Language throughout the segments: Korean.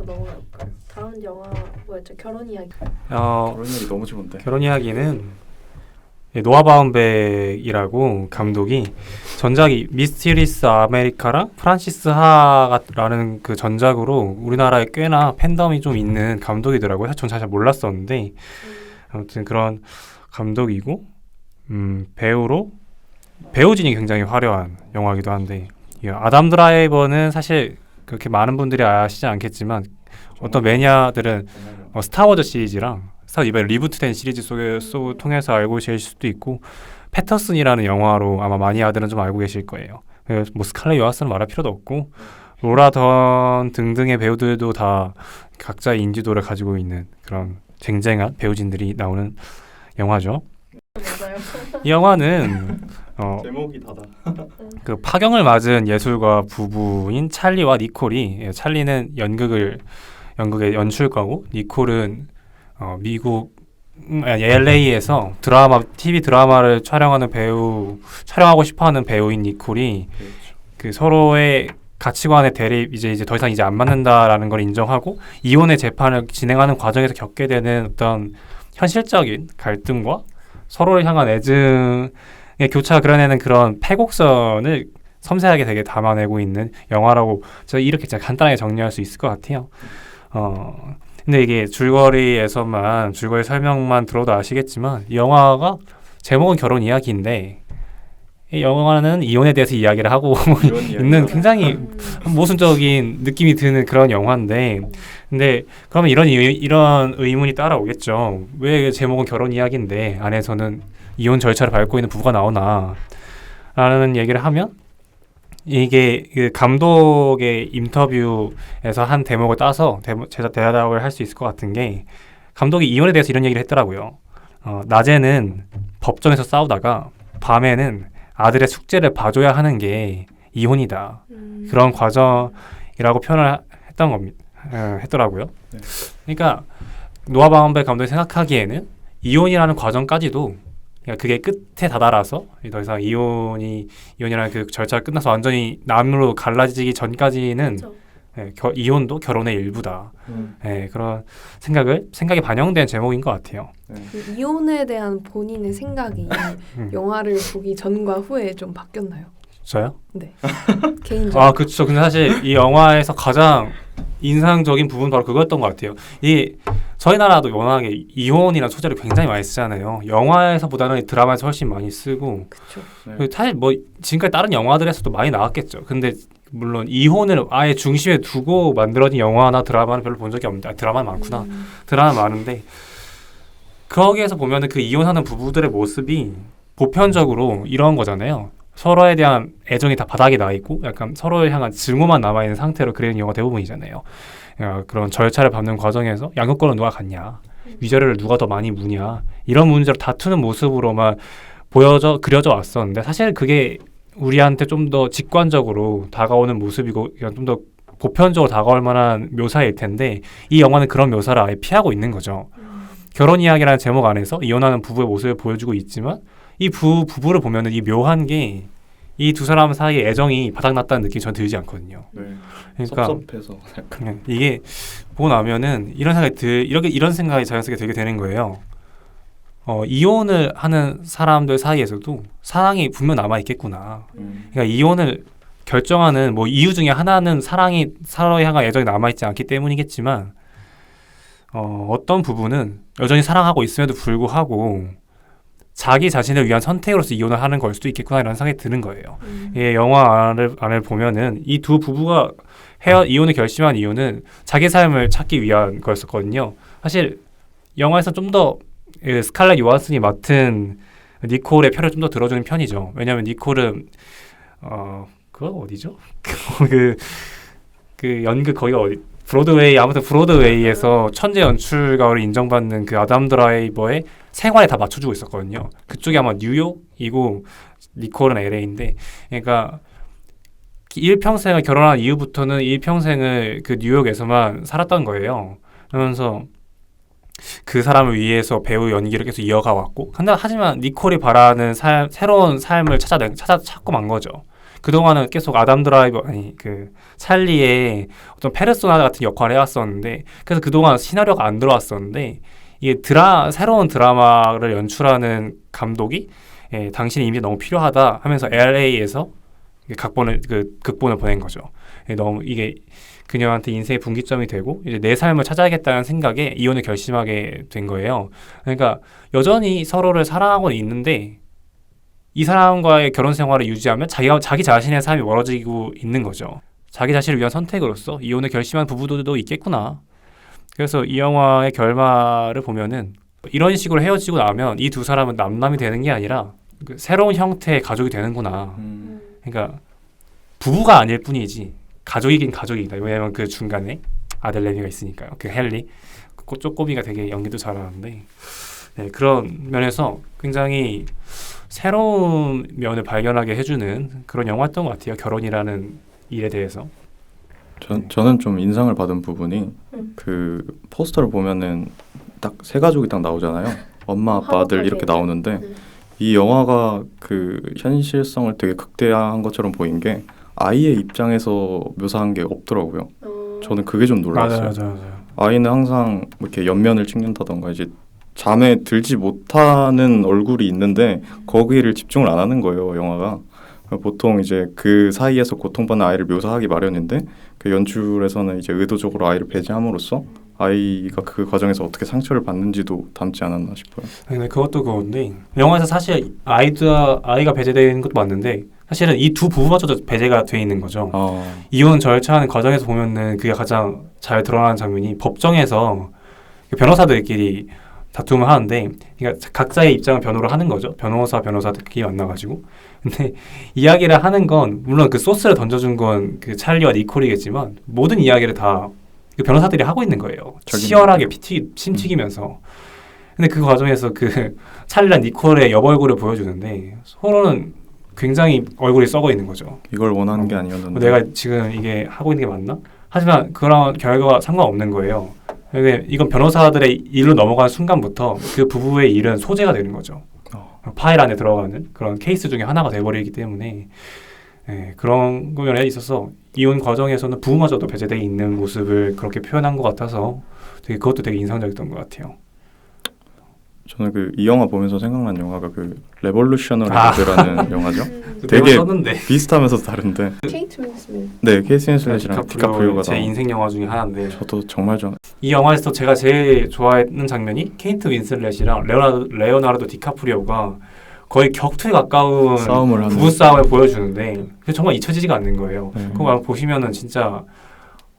넘어갈까요? 다음 영화 뭐였죠? 결혼 이야기. 결혼 이야기 너무 좋은데. 결혼 이야기는 노아 바움백이라고 감독이 전작이 미스티리스 아메리카랑 프란시스 하라는 그 전작으로 우리나라에 꽤나 팬덤이 좀 있는 감독이더라고요. 사실 전 잘 몰랐었는데 아무튼 그런 감독이고 배우로 배우진이 굉장히 화려한 영화이기도 한데 아담 드라이버는 사실 그렇게 많은 분들이 아시지 않겠지만 어떤 매니아들은 스타워즈 시리즈랑 이번에 리부트된 시리즈 속을 통해서 알고 계실 수도 있고 패터슨이라는 영화로 아마 마니아들은 좀 알고 계실 거예요. 뭐 스칼렛 요하스는 말할 필요도 없고 로라 던 등등의 배우들도 다 각자의 인지도를 가지고 있는 그런 쟁쟁한 배우진들이 나오는 영화죠. 맞아요. 이 영화는 제목이 다다. 그 파경을 맞은 예술가 부부인 찰리와 니콜이 찰리는 연극의 연출가고 니콜은 미국 LA에서 TV 드라마를 촬영하고 싶어하는 배우인 니콜이 그 서로의 가치관의 대립 이제 더 이상 안 맞는다라는 걸 인정하고 이혼의 재판을 진행하는 과정에서 겪게 되는 어떤 현실적인 갈등과 서로를 향한 애증의 교차가 그려내는 그런 패곡선을 섬세하게 되게 담아내고 있는 영화라고 제가 이렇게 간단하게 정리할 수 있을 것 같아요. 근데 이게 줄거리 설명만 들어도 아시겠지만 이 영화가 제목은 결혼 이야기인데 이 영화는 이혼에 대해서 이야기를 하고 있는 굉장히 모순적인 느낌이 드는 그런 영화인데 근데 그러면 이런 의문이 따라오겠죠. 왜 제목은 결혼 이야기인데 안에서는 이혼 절차를 밟고 있는 부부가 나오나 라는 얘기를 하면 이게 그 감독의 인터뷰에서 한 대목을 따서 대답을 할 수 있을 것 같은 게 감독이 이혼에 대해서 이런 얘기를 했더라고요. 낮에는 법정에서 싸우다가 밤에는 아들의 숙제를 봐줘야 하는 게 이혼이다. 그런 과정이라고 표현을 했더라고요. 네. 그러니까 노아 바움백 감독이 생각하기에는 이혼이라는 과정까지도 그게 끝에 다다라서 더 이상 이혼이라는 그 절차가 끝나서 완전히 남으로 갈라지기 전까지는 이혼도 결혼의 일부다. 그런 생각이 반영된 제목인 것 같아요. 그 이혼에 대한 본인의 생각이 영화를 보기 전과 후에 좀 바뀌었나요? 저요? 네. 개인적으로. 그렇죠. 근데 사실 이 영화에서 가장 인상적인 부분은 바로 그거였던 것 같아요. 저희 나라도 워낙에 이혼이라는 소재를 굉장히 많이 쓰잖아요. 영화에서보다는 드라마에서 훨씬 많이 쓰고. 네. 사실 뭐 지금까지 다른 영화들에서도 많이 나왔겠죠. 근데 물론 이혼을 아예 중심에 두고 만들어진 영화나 드라마는 별로 본 적이 없는데 드라마는 많구나. 드라마는 많은데 거기에서 보면은 그 이혼하는 부부들의 모습이 보편적으로 이런 거잖아요. 서로에 대한 애정이 다 바닥에 나 있고 약간 서로를 향한 증오만 남아있는 상태로 그리는 경우가 대부분이잖아요. 그런 절차를 밟는 과정에서 양육권은 누가 갖냐, 위자료를 누가 더 많이 무냐 이런 문제로 다투는 모습으로만 그려져 왔었는데 사실 그게 우리한테 좀 더 직관적으로 다가오는 모습이고 좀 더 보편적으로 다가올 만한 묘사일 텐데 이 영화는 그런 묘사를 아예 피하고 있는 거죠. 결혼 이야기라는 제목 안에서 이혼하는 부부의 모습을 보여주고 있지만 이 부부를 보면은 이 묘한 게 이 두 사람 사이에 애정이 바닥났다는 느낌이 전 들지 않거든요. 네. 그러니까 섭섭해서 이게 보고 나면은 이런 생각이 자연스럽게 들게 되는 거예요. 이혼을 하는 사람들 사이에서도 사랑이 분명 남아 있겠구나. 그러니까 이혼을 결정하는 뭐 이유 중에 하나는 사랑이 서로에 향한 애정이 남아 있지 않기 때문이겠지만 어떤 부부는 여전히 사랑하고 있음에도 불구하고 자기 자신을 위한 선택으로서 이혼을 하는 걸 수도 있겠구나라는 생각이 드는 거예요. 영화 안을 보면은 이 두 부부가 이혼을 결심한 이유는 자기 삶을 찾기 위한 거였었거든요. 사실 영화에서 좀 더 스칼렛 요한슨이 맡은 니콜의 편을 좀 더 들어주는 편이죠. 왜냐하면 니콜은 그거 어디죠? 그 연극 거기가 어디? 브로드웨이에서 천재 연출가로 인정받는 그 아담 드라이버의 생활에 다 맞춰주고 있었거든요. 그쪽이 아마 뉴욕이고 니콜은 LA인데, 그러니까 일평생을 결혼한 이후부터는 일평생을 그 뉴욕에서만 살았던 거예요. 그러면서 그 사람을 위해서 배우 연기를 계속 이어가 왔고, 하지만 니콜이 바라는 새로운 삶을 찾고 만 거죠. 그동안은 계속 아담 드라이버 아니 그 찰리의 어떤 페르소나 같은 역할을 해왔었는데 그래서 그동안 시나리오가 안 들어왔었는데 이게 새로운 드라마를 연출하는 감독이 당신의 이미지 너무 필요하다 하면서 LA에서 극본을 보낸 거죠. 너무 이게 그녀한테 인생의 분기점이 되고 이제 내 삶을 찾아야겠다는 생각에 이혼을 결심하게 된 거예요. 그러니까 여전히 서로를 사랑하고 있는데 이 사람과의 결혼 생활을 유지하면 자기 자신의 삶이 멀어지고 있는 거죠. 자기 자신을 위한 선택으로서 이혼을 결심한 부부들도 있겠구나. 그래서 이 영화의 결말을 보면은 이런 식으로 헤어지고 나면 이 두 사람은 남남이 되는 게 아니라 새로운 형태의 가족이 되는구나. 그러니까 부부가 아닐 뿐이지 가족이긴 가족이다. 왜냐면 그 중간에 아들 레미가 있으니까요. 그 헨리 쪼꼬미가 되게 연기도 잘하는데 그런 면에서 굉장히 새로운 면을 발견하게 해주는 그런 영화였던 것 같아요. 결혼이라는 일에 대해서. 저는 좀 인상을 받은 부분이 그 포스터를 보면은 딱 세 가족이 딱 나오잖아요. 엄마, 아빠, 아들 이렇게 나오는데 이 영화가 그 현실성을 되게 극대화한 것처럼 보인 게 아이의 입장에서 묘사한 게 없더라고요. 저는 그게 좀 놀랐어요. 맞아요. 아이는 항상 이렇게 옆면을 찍는다던가 이제 잠에 들지 못하는 얼굴이 있는데 거기를 집중을 안 하는 거예요, 영화가. 보통 이제 그 사이에서 고통받는 아이를 묘사하기 마련인데 그 연출에서는 이제 의도적으로 아이를 배제함으로써 아이가 그 과정에서 어떻게 상처를 받는지도 담지 않았나 싶어요. 근데 그것도 그건데 영화에서 사실 아이가 배제되는 것도 맞는데 사실은 이 두 부부마저도 배제가 돼 있는 거죠. 이혼 절차하는 과정에서 보면은 그게 가장 잘 드러나는 장면이 법정에서 변호사들끼리 다툼을 하는데 그러니까 각자의 입장을 변호를 하는 거죠. 변호사들끼리 만나가지고. 근데 이야기를 하는 건 물론 그 소스를 던져준 건 그 찰리와 니콜이겠지만 모든 이야기를 다 그 변호사들이 하고 있는 거예요. 치열하게 침 튀기면서. 근데 그 과정에서 그 찰리랑 니콜의 옆 얼굴을 보여주는데 서로는 굉장히 얼굴이 썩어 있는 거죠. 이걸 원하는 게 아니었는데 내가 지금 이게 하고 있는 게 맞나? 하지만 그런 결과가 상관없는 거예요. 근데 이건 변호사들의 일로 넘어가는 순간부터 그 부부의 일은 소재가 되는 거죠. 파일 안에 들어가는 그런 케이스 중에 하나가 돼버리기 때문에 그런 면에 있어서 이혼 과정에서는 부부마저도 배제되어 있는 모습을 그렇게 표현한 것 같아서 그것도 되게 인상적이었던 것 같아요. 저는 그 이 영화 보면서 생각난 영화가 그 레볼루셔너리 로드라는 영화죠. 되게 비슷하면서 다른데. 케이트 윈슬렛. 네, 케이트 윈슬렛이랑 디카프리오가 제 인생 영화 중에 하나인데. 저도 정말 좋아. 이 영화에서 제가 제일 좋아했는 장면이 케이트 윈슬렛이랑 레오나르도 디카프리오가 거의 격투에 가까운 부부 싸움을 보여주는데 그게 정말 잊혀지지가 않는 거예요. 그거 보시면은 진짜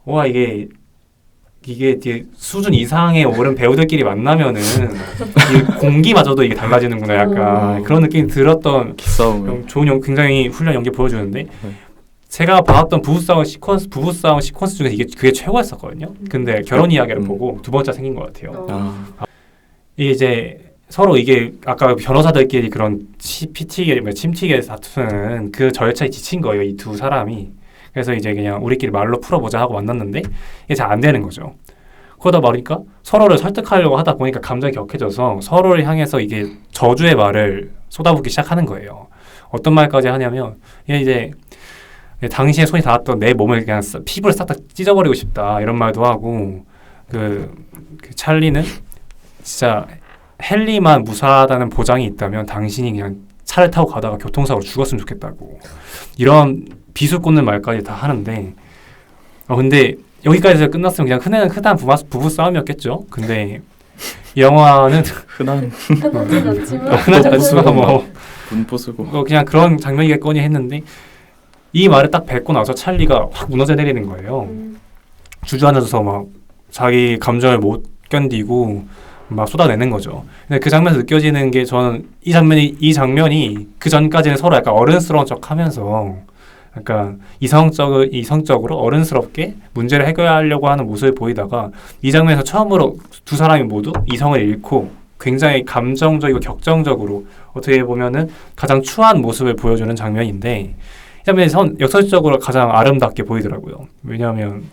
와 이게 수준 이상의 오른 배우들끼리 만나면은 이 공기마저도 이게 달라지는구나 약간 그런 느낌이 들었던 좋은 굉장히 훌륭한 연기 보여주는데 제가 봤던 부부 싸움 시퀀스 중에서 그게 최고였었거든요. 근데 결혼 이야기를 보고 두 번째 생긴 것 같아요. 이게 이제 서로 이게 아까 변호사들끼리 그런 침튀게 다투는 그 절차에 지친 거예요. 이 두 사람이. 그래서 이제 그냥 우리끼리 말로 풀어보자 하고 만났는데 이게 잘 안 되는 거죠. 그러다 보니까 서로를 설득하려고 하다 보니까 감정이 격해져서 서로를 향해서 이게 저주의 말을 쏟아붓기 시작하는 거예요. 어떤 말까지 하냐면 이제 당신의 손이 닿았던 내 몸을 그냥 피부를 싹 다 찢어버리고 싶다 이런 말도 하고 그 찰리는 진짜 헨리만 무사하다는 보장이 있다면 당신이 그냥 차를 타고 가다가 교통사고로 죽었으면 좋겠다고 이런 비수 꽂는 말까지 다 하는데 근데 여기까지 끝났으면 그냥 흔한 부부 싸움이었겠죠. 근데 이 영화는 흔하지 않지만 뭐 분포 쓰고 그냥 그런 장면이겠거니 했는데 이 말을 딱 뱉고 나서 찰리가 확 무너져 내리는 거예요. 주저앉아서 막 자기 감정을 못 견디고 막 쏟아내는 거죠. 근데 그 장면에서 느껴지는 게 저는 이 장면이 그 전까지는 서로 약간 어른스러운 척하면서 약간 이성적으로 어른스럽게 문제를 해결하려고 하는 모습을 보이다가 이 장면에서 처음으로 두 사람이 모두 이성을 잃고 굉장히 감정적이고 격정적으로 어떻게 보면은 가장 추한 모습을 보여주는 장면인데 이 장면이 역설적으로 가장 아름답게 보이더라고요. 왜냐하면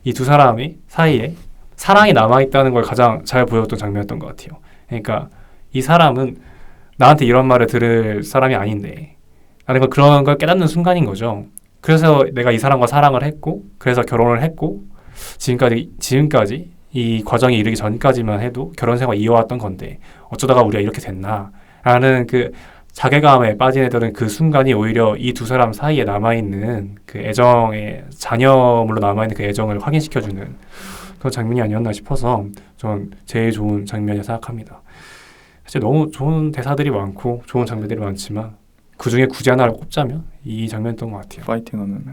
이 두 사람의 사이에 사랑이 남아있다는 걸 가장 잘 보여줬던 장면이었던 것 같아요. 그러니까 이 사람은 나한테 이런 말을 들을 사람이 아닌데 라는 걸 그런 걸 깨닫는 순간인 거죠. 그래서 내가 이 사람과 사랑을 했고 그래서 결혼을 했고 지금까지 이 과정에 이르기 전까지만 해도 결혼 생활 이어왔던 건데 어쩌다가 우리가 이렇게 됐나 라는 그 자괴감에 빠진 애들은 그 순간이 오히려 이 두 사람 사이에 남아있는 그 애정의 잔여물로 남아있는 그 애정을 확인시켜주는 그런 장면이 아니었나 싶어서 전 제일 좋은 장면이라 생각합니다. 사실 너무 좋은 대사들이 많고 좋은 장면들이 많지만 그 중에 굳이 하나를 꼽자면 이 장면이었던 것 같아요. 파이팅하는.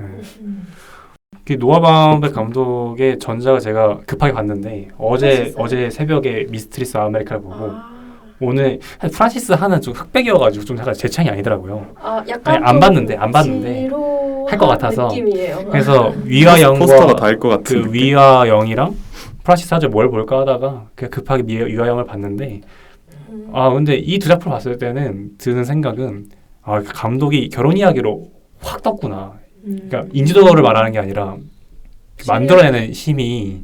그 노아 바움백 감독의 전작을 제가 급하게 봤는데 어제 새벽에 미스트리스 아메리카를 보고 오늘 프란시스 하는 좀 흑백이어가지고 좀 약간 제 취향이 아니더라고요. 약간 아니, 안 봤는데 할 것 같아서. 느낌이에요. 그래서 위와 포스터가 영과 다 할 것 같은. 그 위와 영이랑 프란시스 하자 뭘 볼까 하다가 그냥 급하게 위와 영을 봤는데 근데 이 두 작품을 봤을 때는 드는 생각은 감독이 결혼 이야기로 확 떴구나. 그러니까 인지도를 말하는 게 아니라 만들어내는 힘이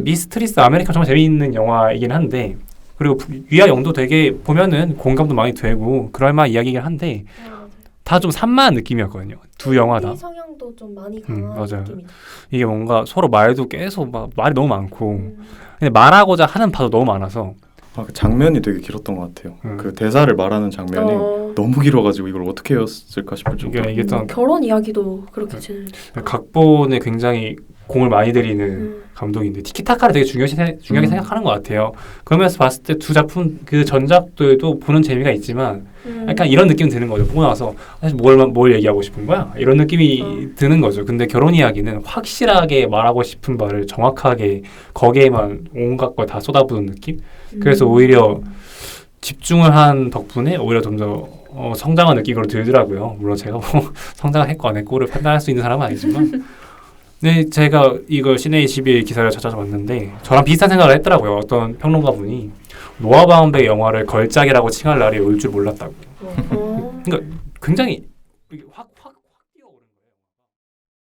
미스트리스 아메리카 정말 재미있는 영화이긴 한데 그리고 위와 영도 되게 보면은 공감도 많이 되고 그럴 만한 이야기이긴 한데 다 좀 산만한 느낌이었거든요. 두 영화 다. 성향도 좀 많이 강한 맞아요. 느낌이. 이게 뭔가 서로 말도 계속 말이 너무 많고 근데 말하고자 하는 바도 너무 많아서 그 장면이 되게 길었던 것 같아요. 그 대사를 말하는 장면이 너무 길어가지고 이걸 어떻게 했을까 싶을 정도로. 이게 좀 결혼 이야기도 그렇게 각본에 굉장히 공을 많이 들이는 감독인데 티키타카를 되게 중요하게 생각하는 것 같아요. 그러면서 봤을 때 두 작품 그 전작들도 보는 재미가 있지만 약간 이런 느낌 드는 거죠. 보고 나서 사실 뭘 얘기하고 싶은 거야? 이런 느낌이 드는 거죠. 근데 결혼 이야기는 확실하게 말하고 싶은 바를 정확하게 거기에만 온갖 걸 다 쏟아부은 느낌? 그래서 오히려 집중을 한 덕분에 오히려 좀 더 성장한 느낌으로 들더라고요. 물론 제가 뭐 성장을 했고 안 했고를 판단할 수 있는 사람은 아니지만 네, 제가 이걸 시네21 기사를 찾아봤는데 저랑 비슷한 생각을 했더라고요. 어떤 평론가분이 노아 바움백 영화를 걸작이라고 칭할 날이 올 줄 몰랐다고. 그러니까 굉장히 확